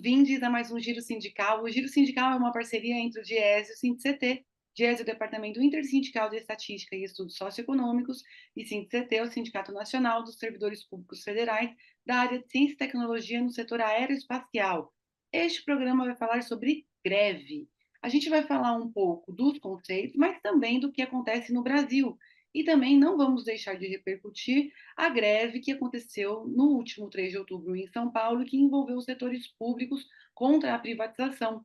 Bem-vindos a mais um Giro Sindical. O Giro Sindical é uma parceria entre o DIESE e o SINDIC-CT. DIESE é o Departamento Intersindical de Estatística e Estudos Socioeconômicos e SINDIC-CT é o Sindicato Nacional dos Servidores Públicos Federais da área de Ciência e Tecnologia no setor aeroespacial. Este programa vai falar sobre greve. A gente vai falar um pouco dos conceitos, mas também do que acontece no Brasil. E também não vamos deixar de repercutir a greve que aconteceu no último 3 de outubro em São Paulo, que envolveu os setores públicos contra a privatização.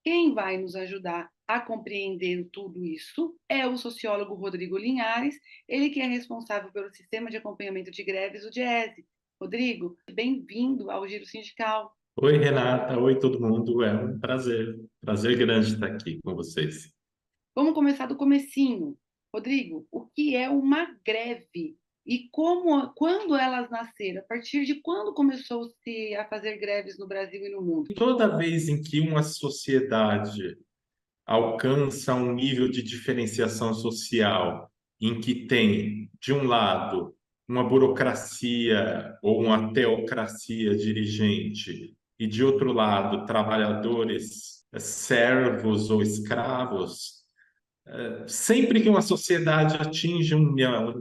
Quem vai nos ajudar a compreender tudo isso é o sociólogo Rodrigo Linhares, ele que é responsável pelo Sistema de Acompanhamento de Greves, o DIESE. Rodrigo, bem-vindo ao Giro Sindical. Oi, Renata. Oi, todo mundo. É um prazer grande estar aqui com vocês. Vamos começar do comecinho. Rodrigo, o que é uma greve? E quando elas nasceram? A partir de quando começou-se a fazer greves no Brasil e no mundo? Toda vez em que uma sociedade alcança um nível de diferenciação social em que tem, de um lado, uma burocracia ou uma teocracia dirigente, e de outro lado, trabalhadores servos ou escravos. Sempre que uma sociedade atinge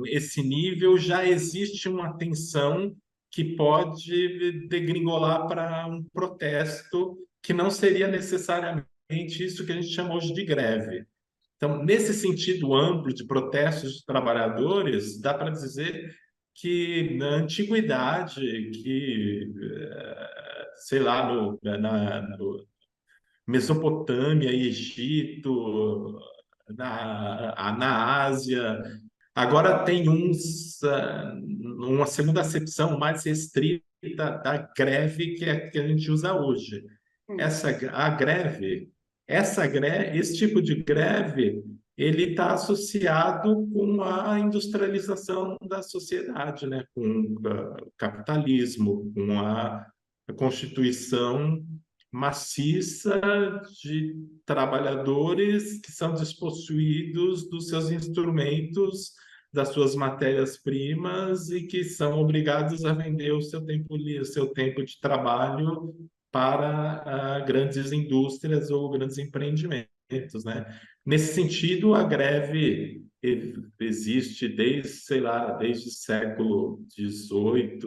esse nível, já existe uma tensão que pode degringolar para um protesto que não seria necessariamente isso que a gente chama hoje de greve. Então, nesse sentido amplo de protestos de trabalhadores, dá para dizer que na antiguidade, sei lá, no Mesopotâmia, Egito, na Ásia. Agora tem uma segunda acepção mais restrita da greve que a gente usa hoje. Hum. Esse tipo de greve, ele está associado com a industrialização da sociedade, né? Com o capitalismo, com a constituição maciça de trabalhadores que são despossuídos dos seus instrumentos, das suas matérias-primas e que são obrigados a vender o seu tempo livre, o seu tempo de trabalho para grandes indústrias ou grandes empreendimentos, né? Nesse sentido, a greve existe desde, sei lá, desde o século XVIII,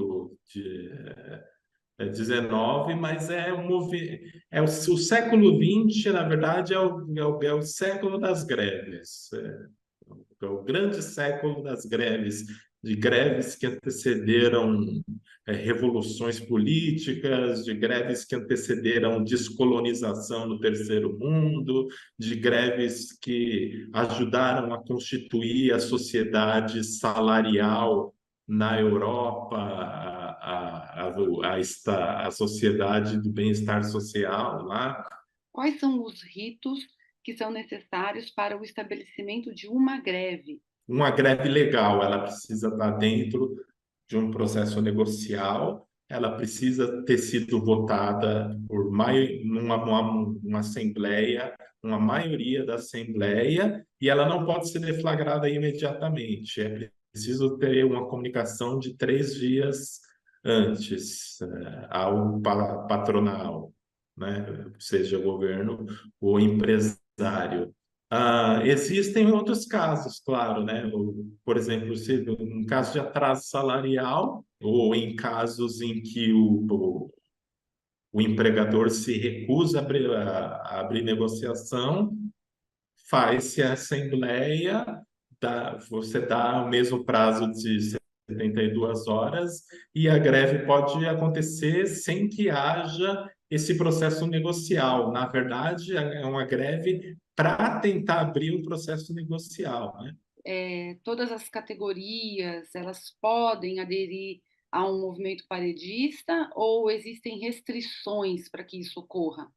19, mas o século XX, na verdade, é o século das greves. É o grande século das greves, de greves que antecederam revoluções políticas, de greves que antecederam descolonização no terceiro mundo, de greves que ajudaram a constituir a sociedade salarial na Europa, a sociedade do bem-estar social lá. Quais são os ritos que são necessários para o estabelecimento de uma greve? Uma greve legal, ela precisa estar dentro de um processo negocial, ela precisa ter sido votada numa assembleia, uma maioria da assembleia, e ela não pode ser deflagrada imediatamente. É preciso ter uma comunicação de 3 dias antes, ao patronal, né? Seja governo ou empresário. Existem outros casos, claro, né? Por exemplo, se em caso de atraso salarial ou em casos em que o empregador se recusa a abrir negociação, faz-se a assembleia, você dá o mesmo prazo de 72 horas e a greve pode acontecer sem que haja esse processo negocial. Na verdade, é uma greve para tentar abrir um processo negocial, né? Todas as categorias, elas podem aderir a um movimento paredista ou existem restrições para que isso ocorra?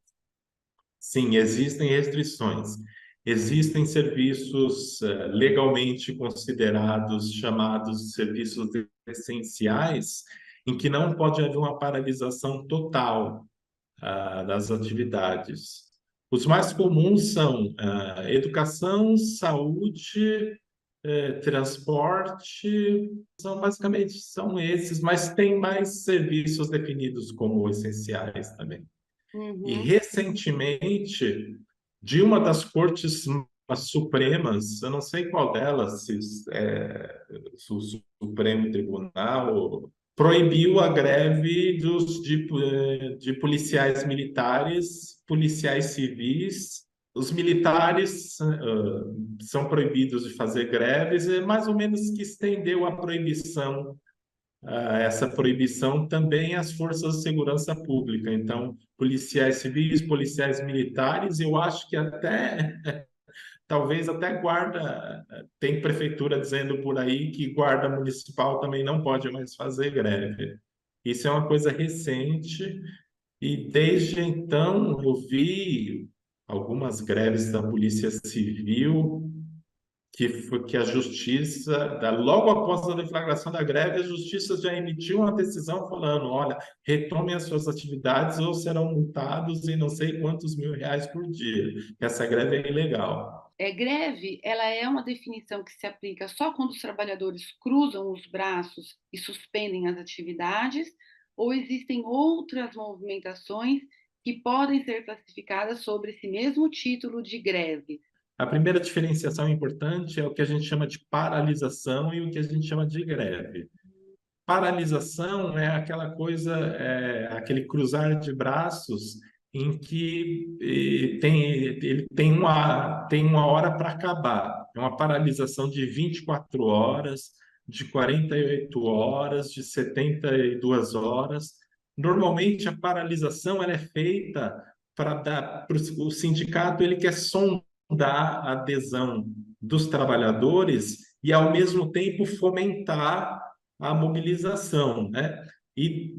Sim, existem restrições. Existem serviços legalmente considerados chamados serviços essenciais, em que não pode haver uma paralisação total das atividades. Os mais comuns são educação, saúde, transporte, basicamente são esses, mas tem mais serviços definidos como essenciais também. E Uhum. recentemente, de uma das cortes supremas, eu não sei qual delas, se o Supremo Tribunal, proibiu a greve de policiais militares, policiais civis. Os militares são proibidos de fazer greves, e mais ou menos que estendeu a proibição, essa proibição também às forças de segurança pública. Então, policiais civis, policiais militares, eu acho que até, talvez até guarda, tem prefeitura dizendo por aí que guarda municipal também não pode mais fazer greve. Isso é uma coisa recente e desde então eu vi algumas greves da Polícia Civil que foi que a justiça, logo após a deflagração da greve, a justiça já emitiu uma decisão falando, olha, retomem as suas atividades ou serão multados em não sei quantos mil reais por dia. Essa greve é ilegal. Greve, ela é uma definição que se aplica só quando os trabalhadores cruzam os braços e suspendem as atividades, ou existem outras movimentações que podem ser classificadas sobre esse mesmo título de greve? A primeira diferenciação importante é o que a gente chama de paralisação e o que a gente chama de greve. Paralisação é aquela coisa, aquele cruzar de braços em que ele tem uma hora para acabar. É uma paralisação de 24 horas, de 48 horas, de 72 horas. Normalmente a paralisação ela é feita para dar para o sindicato, ele quer sondar a adesão dos trabalhadores e ao mesmo tempo fomentar a mobilização, né? E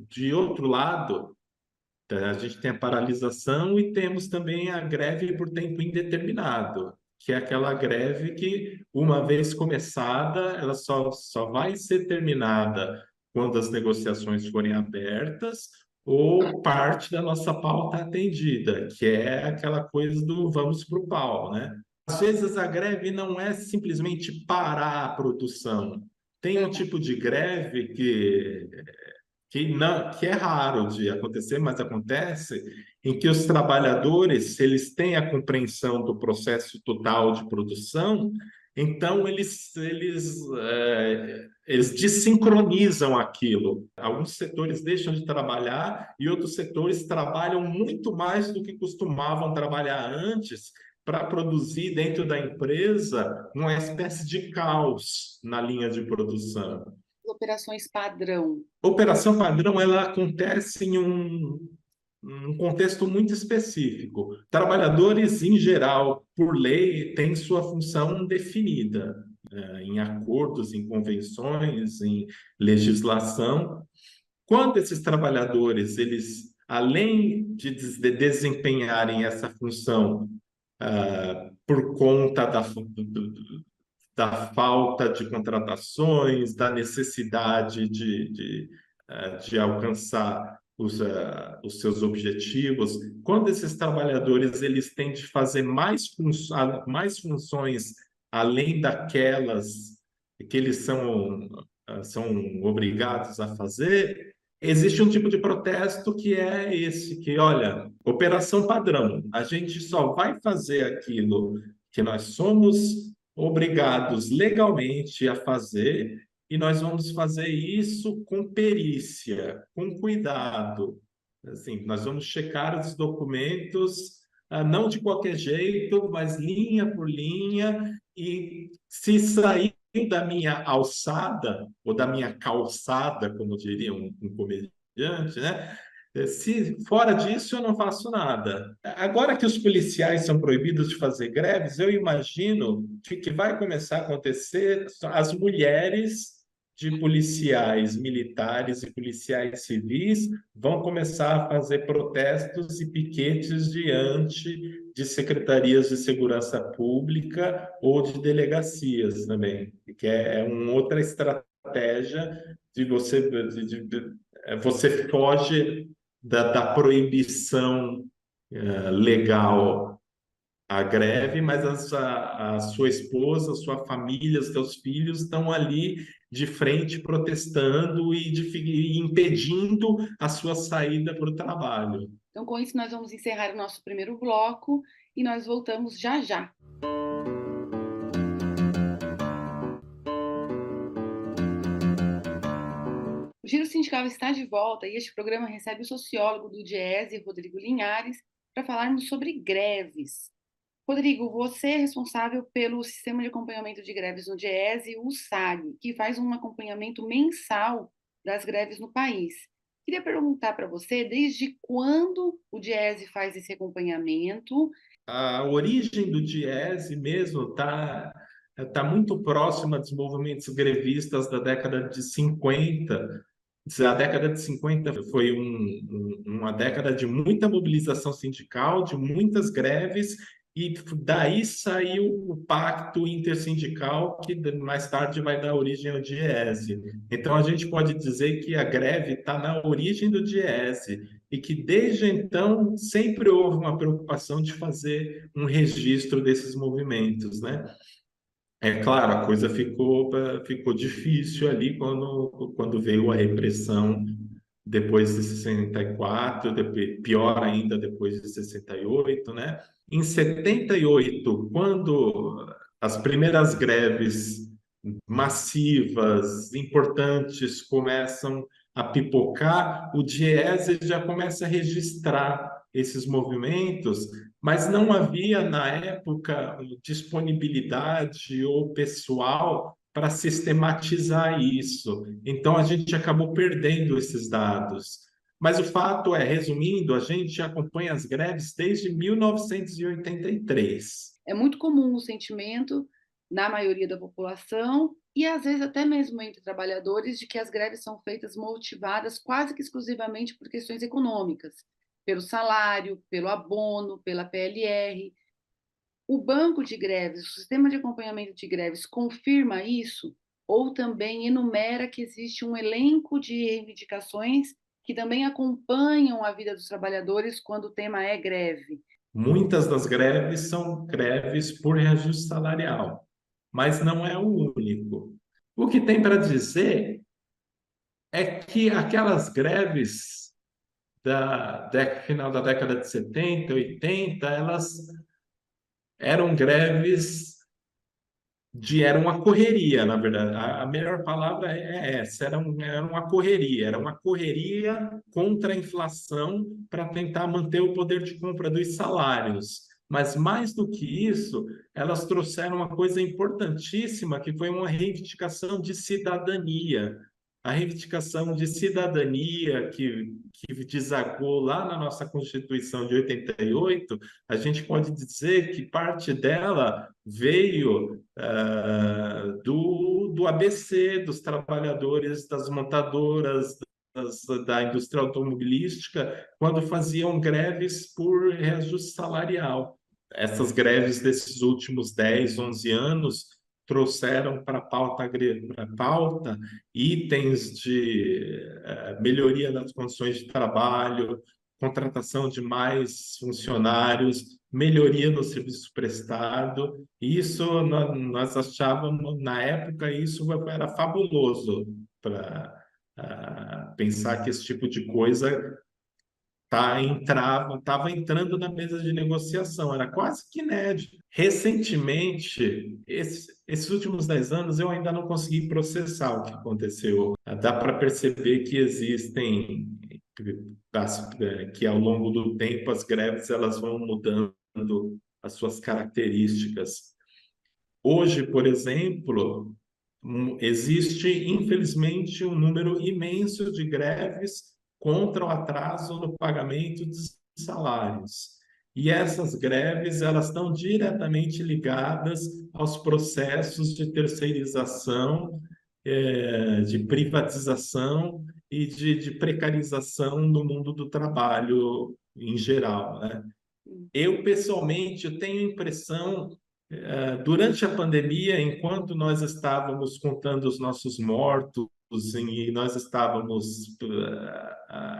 de outro lado, a gente tem a paralisação e temos também a greve por tempo indeterminado, que é aquela greve que, uma vez começada, ela só vai ser terminada quando as negociações forem abertas ou parte da nossa pauta atendida, que é aquela coisa do vamos para o pau, né? Às vezes a greve não é simplesmente parar a produção. Tem um tipo de greve que é raro de acontecer, mas acontece, em que os trabalhadores, se eles têm a compreensão do processo total de produção, então eles desincronizam aquilo. Alguns setores deixam de trabalhar e outros setores trabalham muito mais do que costumavam trabalhar antes para produzir dentro da empresa uma espécie de caos na linha de produção. Operações padrão. Operação padrão, ela acontece em um contexto muito específico. Trabalhadores, em geral, por lei, têm sua função definida, em acordos, em convenções, em legislação. Quando esses trabalhadores, eles, além de desempenharem essa função, por conta da falta de contratações, da necessidade de alcançar os seus objetivos. Quando esses trabalhadores eles têm de fazer mais funções além daquelas que eles são obrigados a fazer, existe um tipo de protesto que é esse, que, olha, operação padrão, a gente só vai fazer aquilo que nós somos obrigados legalmente a fazer, e nós vamos fazer isso com perícia, com cuidado. Assim, nós vamos checar os documentos, não de qualquer jeito, mas linha por linha, e se sair da minha alçada, ou da minha calçada, como diria um comediante, né? Se fora disso, eu não faço nada. Agora que os policiais são proibidos de fazer greves, eu imagino que vai começar a acontecer as mulheres de policiais militares e policiais civis vão começar a fazer protestos e piquetes diante de secretarias de segurança pública ou de delegacias também, que é uma outra estratégia de você foge da proibição legal a greve, mas a sua esposa, a sua família, os seus filhos estão ali de frente protestando e impedindo a sua saída para o trabalho. Então, com isso, nós vamos encerrar o nosso primeiro bloco e nós voltamos já já. O Giro Sindical está de volta e este programa recebe o sociólogo do DIEESE, Rodrigo Linhares, para falarmos sobre greves. Rodrigo, você é responsável pelo Sistema de Acompanhamento de Greves no DIEESE, o SAG, que faz um acompanhamento mensal das greves no país. Queria perguntar para você, desde quando o DIEESE faz esse acompanhamento? A origem do Diese mesmo tá muito próxima dos movimentos grevistas da década de 50. A década de 50 foi uma década de muita mobilização sindical, de muitas greves, e daí saiu o pacto intersindical, que mais tarde vai dar origem ao Diese. Então, a gente pode dizer que a greve está na origem do Diese, e que desde então sempre houve uma preocupação de fazer um registro desses movimentos, né? É claro, a coisa ficou difícil ali quando veio a repressão depois de 64, pior ainda depois de 68, né? Em 78, quando as primeiras greves massivas, importantes, começam a pipocar, o Diese já começa a registrar esses movimentos, mas não havia na época disponibilidade ou pessoal para sistematizar isso. Então a gente acabou perdendo esses dados. Mas o fato é, resumindo, a gente acompanha as greves desde 1983. É muito comum o sentimento na maioria da população e às vezes até mesmo entre trabalhadores de que as greves são feitas motivadas quase que exclusivamente por questões econômicas, pelo salário, pelo abono, pela PLR. O banco de greves, o sistema de acompanhamento de greves confirma isso ou também enumera que existe um elenco de reivindicações que também acompanham a vida dos trabalhadores quando o tema é greve? Muitas das greves são greves por reajuste salarial, mas não é o único. O que tem para dizer é que aquelas greves final da década de 70, 80, elas eram greves era uma correria, na verdade. A melhor palavra é essa, era uma correria contra a inflação para tentar manter o poder de compra dos salários. Mas mais do que isso, elas trouxeram uma coisa importantíssima, que foi uma reivindicação de cidadania. A reivindicação de cidadania que desagou lá na nossa Constituição de 88, a gente pode dizer que parte dela veio do ABC, dos trabalhadores das montadoras, da indústria automobilística, quando faziam greves por reajuste salarial. Essas greves desses últimos 10, 11 anos trouxeram para a pauta itens de melhoria das condições de trabalho, contratação de mais funcionários, melhoria no serviço prestado. Isso nós achávamos, na época, isso era fabuloso para pensar que esse tipo de coisa estava entrando na mesa de negociação, era quase que inédito. Recentemente, esses últimos 10 anos, eu ainda não consegui processar o que aconteceu. Dá para perceber que existem, que ao longo do tempo as greves elas vão mudando as suas características. Hoje, por exemplo, existe, infelizmente, um número imenso de greves contra o atraso no pagamento de salários. E essas greves, elas estão diretamente ligadas aos processos de terceirização, de privatização e de precarização no mundo do trabalho em geral, né? Eu, pessoalmente, eu tenho a impressão, durante a pandemia, enquanto nós estávamos contando os nossos mortos e nós estávamos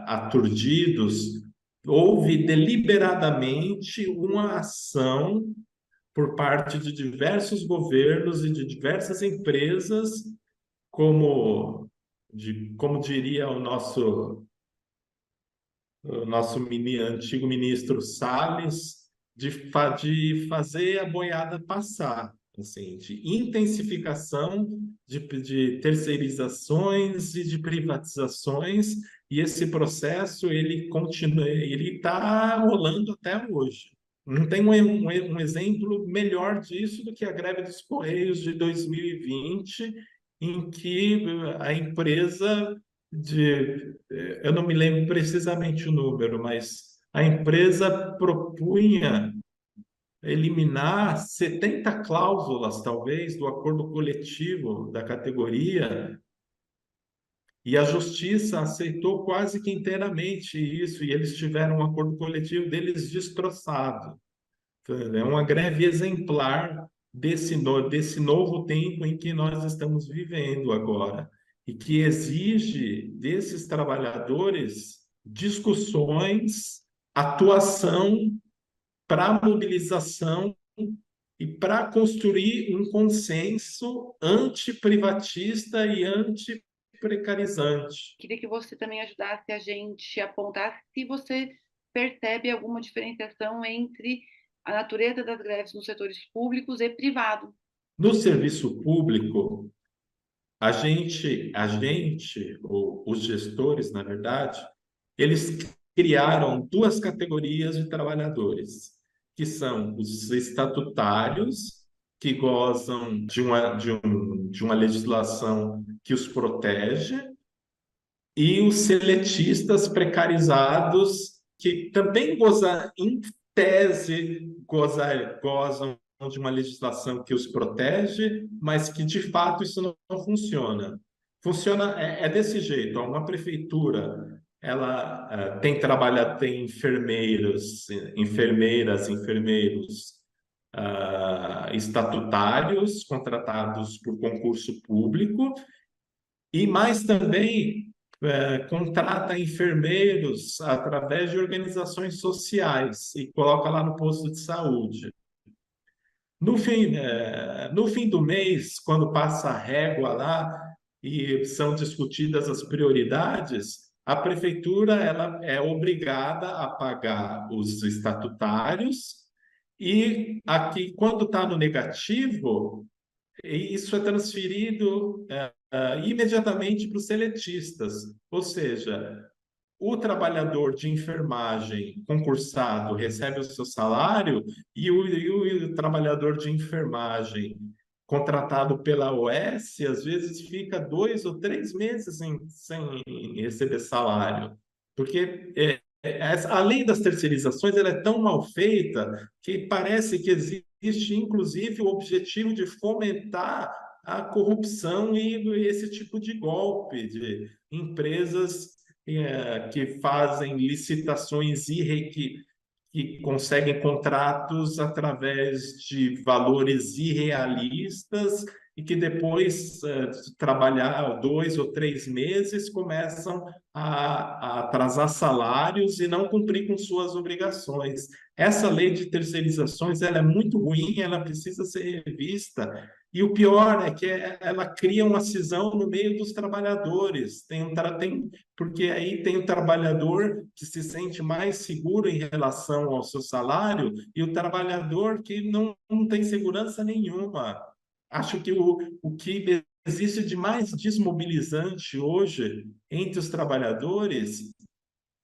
aturdidos, houve deliberadamente uma ação por parte de diversos governos e de diversas empresas, como diria o nosso antigo ministro Salles, de fazer a boiada passar, assim, de intensificação de terceirizações e de privatizações, e esse processo ele continua, ele está rolando até hoje. Não tem um exemplo melhor disso do que a greve dos Correios de 2020, em que a empresa eu não me lembro precisamente o número, mas a empresa propunha eliminar 70 cláusulas, talvez, do acordo coletivo da categoria, e a justiça aceitou quase que inteiramente isso, e eles tiveram um acordo coletivo deles destroçado. É uma greve exemplar desse novo tempo em que nós estamos vivendo agora, e que exige desses trabalhadores discussões, atuação para mobilização e para construir um consenso antiprivatista e antiprecarizante. Queria que você também ajudasse a gente a apontar se você percebe alguma diferenciação entre a natureza das greves nos setores públicos e privado. No serviço público, ou os gestores, na verdade, eles criaram duas categorias de trabalhadores, que são os estatutários, que gozam de uma legislação que os protege, e os seletistas precarizados, que também em tese, gozam de uma legislação que os protege, mas que de fato isso não funciona. Funciona é desse jeito. Ó, uma prefeitura, ela tem enfermeiros estatutários contratados por concurso público, e mais também contrata enfermeiros através de organizações sociais e coloca lá no posto de saúde. No fim do mês, quando passa a régua lá e são discutidas as prioridades, a prefeitura ela é obrigada a pagar os estatutários, e aqui, quando está no negativo, isso é transferido imediatamente para os seletistas, ou seja, o trabalhador de enfermagem concursado recebe o seu salário, e o trabalhador de enfermagem contratado pela OS, às vezes fica 2 ou 3 meses sem receber salário, porque a lei das terceirizações ela é tão mal feita que parece que existe, inclusive, o objetivo de fomentar a corrupção e esse tipo de golpe de empresas que fazem licitações que conseguem contratos através de valores irrealistas, e que depois de trabalhar 2 ou 3 meses começam a atrasar salários e não cumprir com suas obrigações. Essa lei de terceirizações ela é muito ruim, ela precisa ser revista. E o pior é que ela cria uma cisão no meio dos trabalhadores. Porque aí tem o trabalhador que se sente mais seguro em relação ao seu salário, e o trabalhador que não tem segurança nenhuma. Acho que o que existe de mais desmobilizante hoje entre os trabalhadores,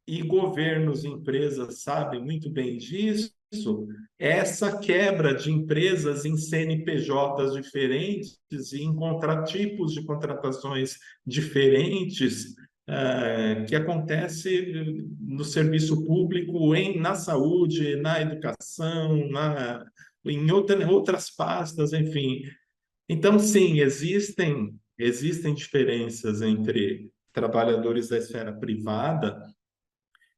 e governos e empresas sabem muito bem disso, é essa quebra de empresas em CNPJs diferentes e em contratipos de contratações diferentes, que acontece no serviço público, na saúde, na educação, em outras pastas, enfim. Então, sim, existem diferenças entre trabalhadores da esfera privada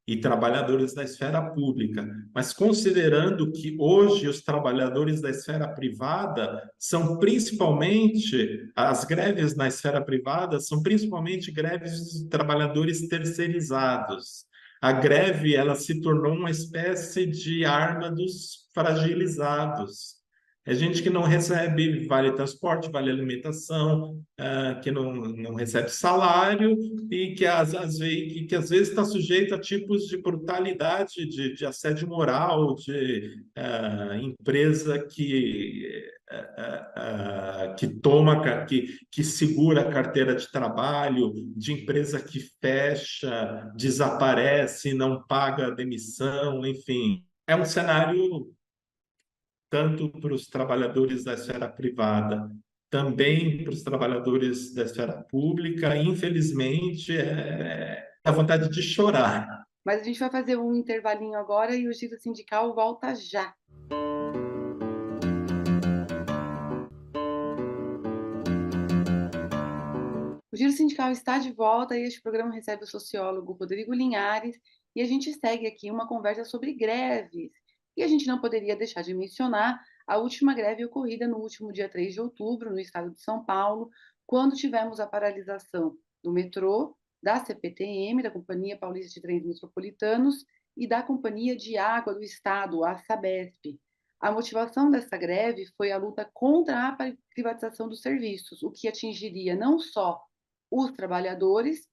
e trabalhadores da esfera pública, mas considerando que hoje os trabalhadores da esfera privada são principalmente, as greves na esfera privada são principalmente greves de trabalhadores terceirizados. A greve ela se tornou uma espécie de arma dos fragilizados. É gente que não recebe vale transporte, vale alimentação, que não recebe salário e que às vezes está sujeito a tipos de brutalidade, de assédio moral, de empresa que segura a carteira de trabalho, de empresa que fecha, desaparece, não paga a demissão, enfim. É um cenário tanto para os trabalhadores da esfera privada, também para os trabalhadores da esfera pública. Infelizmente, dá vontade de chorar. Mas a gente vai fazer um intervalinho agora e o Giro Sindical volta já. O Giro Sindical está de volta e este programa recebe o sociólogo Rodrigo Linhares e a gente segue aqui uma conversa sobre greves. E a gente não poderia deixar de mencionar a última greve ocorrida no último dia 3 de outubro, no estado de São Paulo, quando tivemos a paralisação do metrô, da CPTM, da Companhia Paulista de Trens Metropolitanos, e da Companhia de Água do Estado, a Sabesp. A motivação dessa greve foi a luta contra a privatização dos serviços, o que atingiria não só os trabalhadores,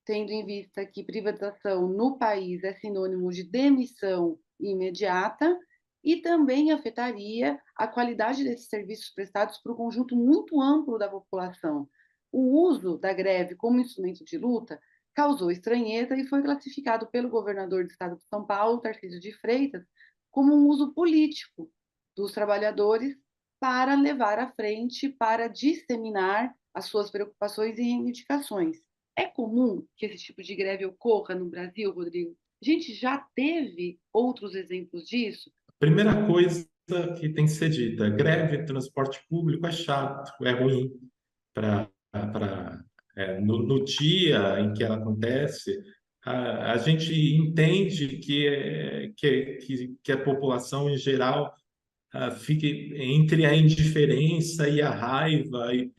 tendo em vista que privatização no país é sinônimo de demissão imediata, e também afetaria a qualidade desses serviços prestados para o conjunto muito amplo da população. O uso da greve como instrumento de luta causou estranheza e foi classificado pelo governador do estado de São Paulo, Tarcísio de Freitas, como um uso político dos trabalhadores para levar à frente, para disseminar as suas preocupações e reivindicações. É comum que esse tipo de greve ocorra no Brasil, Rodrigo? A gente já teve outros exemplos disso? Primeira coisa que tem que ser dita: greve de transporte público é chato, é ruim no dia em que ela acontece. A gente entende que a população em geral fique entre a indiferença e a raiva e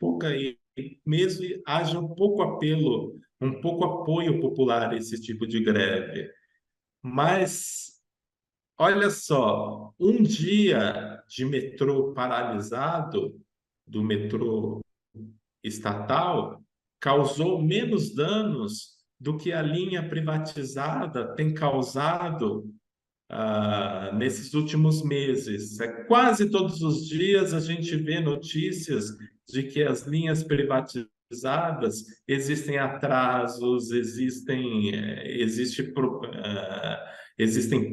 mesmo haja um pouco apelo, um pouco apoio popular a esse tipo de greve. Mas olha só, um dia de metrô paralisado, do metrô estatal, causou menos danos do que a linha privatizada tem causado nesses últimos meses. Quase todos os dias a gente vê notícias de que as linhas privatizadas existem atrasos, existem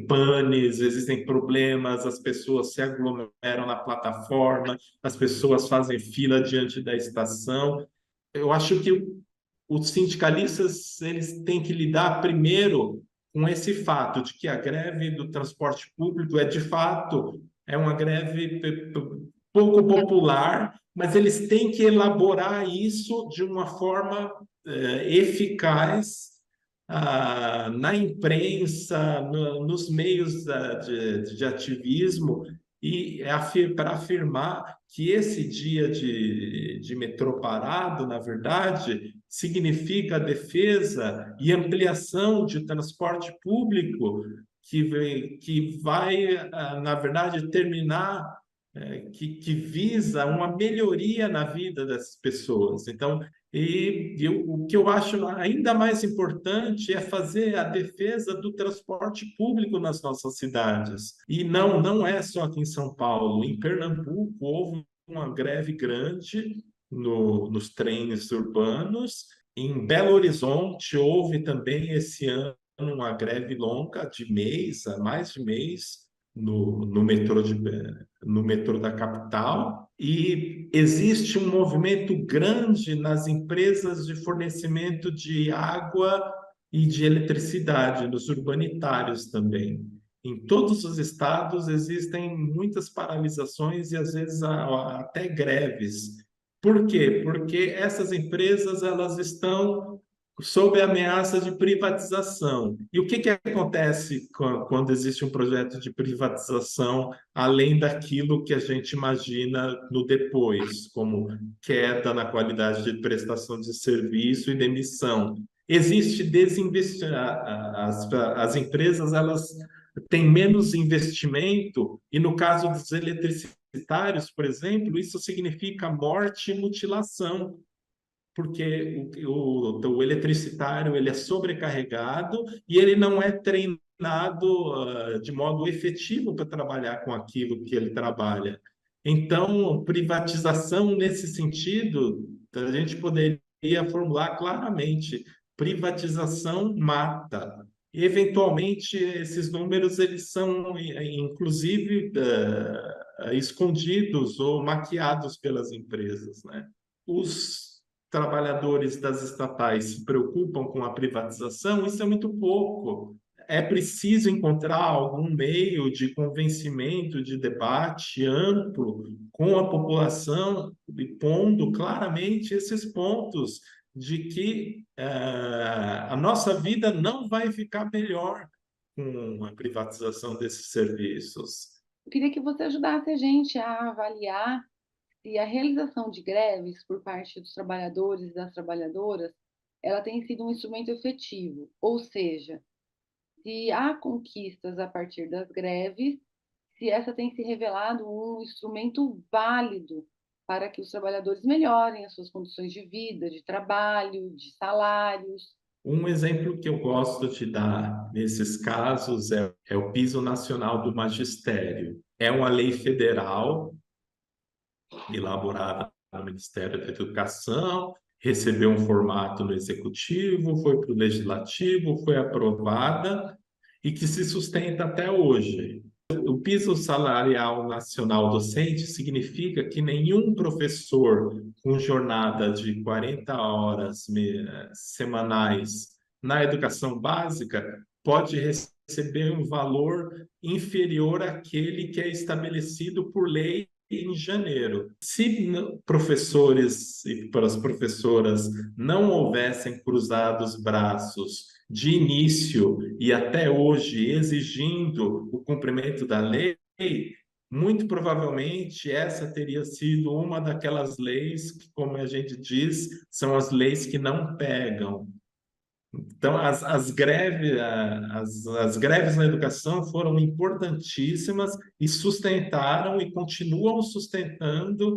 panes, existem problemas, as pessoas se aglomeram na plataforma, as pessoas fazem fila diante da estação. Eu acho que os sindicalistas eles têm que lidar primeiro com esse fato de que a greve do transporte público de fato uma greve pouco popular, mas eles têm que elaborar isso de uma forma eficaz na imprensa, nos meios de ativismo, e para afirmar que esse dia de metrô parado, na verdade, significa a defesa e ampliação de transporte público que vai, na verdade, terminar, que visa uma melhoria na vida dessas pessoas. Então, o que eu acho ainda mais importante é fazer a defesa do transporte público nas nossas cidades. E não é só aqui em São Paulo. Em Pernambuco, houve uma greve grande nos trens urbanos. Em Belo Horizonte, houve também esse ano uma greve longa de mês, mais de mês, no metrô da capital, e existe um movimento grande nas empresas de fornecimento de água e de eletricidade, nos urbanitários também. Em todos os estados existem muitas paralisações e às vezes até greves. Por quê? Porque essas empresas elas estão sob a ameaça de privatização. E o que acontece quando existe um projeto de privatização, além daquilo que a gente imagina no depois, como queda na qualidade de prestação de serviço e demissão? existe desinvestimento, as empresas elas têm menos investimento, e no caso dos eletricitários, por exemplo, isso significa morte e mutilação, porque o eletricitário ele é sobrecarregado e ele não é treinado de modo efetivo para trabalhar com aquilo que ele trabalha. Então, privatização nesse sentido, a gente poderia formular claramente, privatização mata. Eventualmente, esses números eles são, inclusive, escondidos ou maquiados pelas empresas, né? Os trabalhadores das estatais se preocupam com a privatização, isso é muito pouco. É preciso encontrar algum meio de convencimento, de debate amplo com a população, e pondo claramente esses pontos de que a nossa vida não vai ficar melhor com a privatização desses serviços. Eu queria que você ajudasse a gente a avaliar se a realização de greves por parte dos trabalhadores e das trabalhadoras, ela tem sido um instrumento efetivo, ou seja, se há conquistas a partir das greves, se essa tem se revelado um instrumento válido para que os trabalhadores melhorem as suas condições de vida, de trabalho, de salários. Um exemplo que eu gosto de dar nesses casos é o Piso Nacional do Magistério. É uma lei federal elaborada no Ministério da Educação, recebeu um formato no Executivo, foi para o Legislativo, foi aprovada e que se sustenta até hoje. O piso salarial nacional docente significa que nenhum professor com jornada de 40 horas semanais na educação básica pode receber um valor inferior àquele que é estabelecido por lei em janeiro. Se professores e para as professoras não houvessem cruzado os braços de início e até hoje exigindo o cumprimento da lei, muito provavelmente essa teria sido uma daquelas leis que, como a gente diz, são as leis que não pegam. Então, as greves na educação foram importantíssimas e sustentaram e continuam sustentando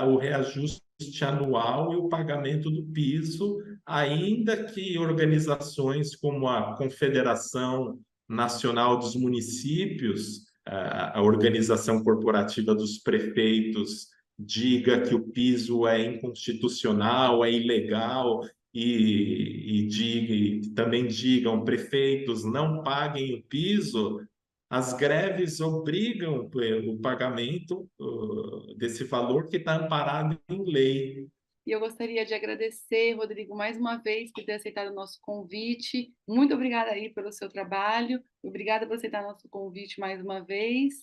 o reajuste anual e o pagamento do piso, ainda que organizações como a Confederação Nacional dos Municípios, a organização corporativa dos prefeitos, diga que o piso é inconstitucional, é ilegal, e também digam prefeitos não paguem o piso, as greves obrigam o pagamento desse valor que está amparado em lei. E eu gostaria de agradecer, Rodrigo, mais uma vez por ter aceitado o nosso convite. Muito obrigada aí pelo seu trabalho. Obrigada por aceitar nosso convite mais uma vez.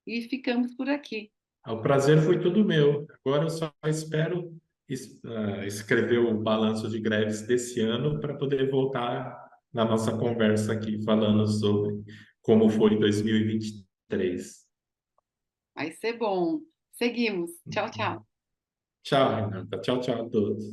E ficamos por aqui. O prazer foi todo meu. Agora eu só espero escrever o balanço de greves desse ano para poder voltar na nossa conversa aqui falando sobre como foi 2023. Vai ser bom. Seguimos. Tchau, tchau. Tchau, Renata. Tchau, tchau a todos.